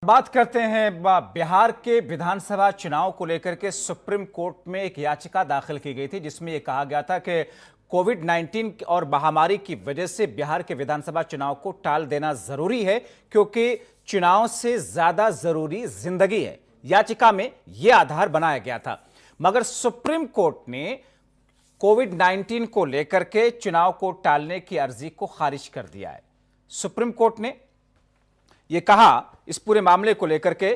बात करते हैं बिहार के विधानसभा चुनाव को लेकर के सुप्रीम कोर्ट में एक याचिका दाखिल की गई थी जिसमें यह कहा गया था कि कोविड-19 और महामारी की वजह से बिहार के विधानसभा चुनाव को टाल देना जरूरी है क्योंकि चुनाव से ज्यादा जरूरी जिंदगी है। याचिका में यह आधार बनाया गया था, मगर सुप्रीम कोर्ट ने कोविड-19 को लेकर के चुनाव को टालने की अर्जी को खारिज कर दिया है। सुप्रीम कोर्ट ने यह कहा इस पूरे मामले को लेकर के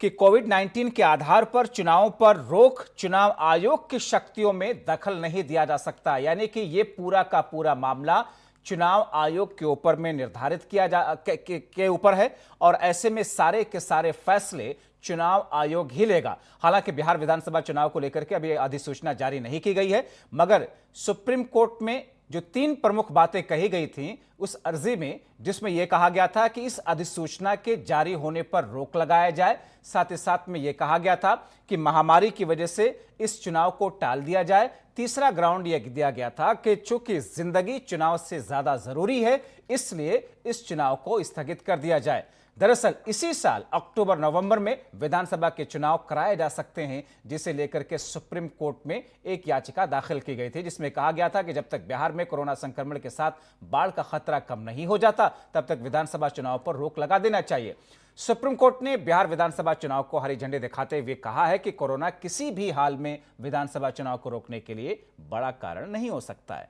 कि कोविड-19 के आधार पर चुनाव पर रोक चुनाव आयोग की शक्तियों में दखल नहीं दिया जा सकता, यानी कि यह पूरा का पूरा मामला चुनाव आयोग के ऊपर में निर्धारित किया के ऊपर है और ऐसे में सारे के सारे फैसले चुनाव आयोग ही लेगा। हालांकि बिहार विधानसभा चुनाव को लेकर के अभी अधिसूचना जारी नहीं की गई है, मगर सुप्रीम कोर्ट में जो 3 प्रमुख बातें कही गई थीं उस अर्जी में, जिसमें यह कहा गया था कि इस अधिसूचना के जारी होने पर रोक लगाया जाए, साथ ही साथ में यह कहा गया था कि महामारी की वजह से इस चुनाव को टाल दिया जाए। तीसरा ग्राउंड यह दिया गया था कि चूंकि जिंदगी चुनाव से ज्यादा जरूरी है, इसलिए इस चुनाव को स्थगित कर दिया जाए। दरअसल इसी साल अक्टूबर नवंबर में विधानसभा के चुनाव कराए जा सकते हैं, जिसे लेकर के सुप्रीम कोर्ट में एक याचिका दाखिल की गई थी जिसमें कहा गया था कि जब तक बिहार में कोरोना संक्रमण के साथ बाढ़ का खतरा कम नहीं हो जाता तब तक विधानसभा चुनाव पर रोक लगा देना चाहिए। सुप्रीम कोर्ट ने बिहार विधानसभा चुनाव को हरी झंडी दिखाते हुए कहा है कि कोरोना किसी भी हाल में विधानसभा चुनाव को रोकने के लिए बड़ा कारण नहीं हो सकता है।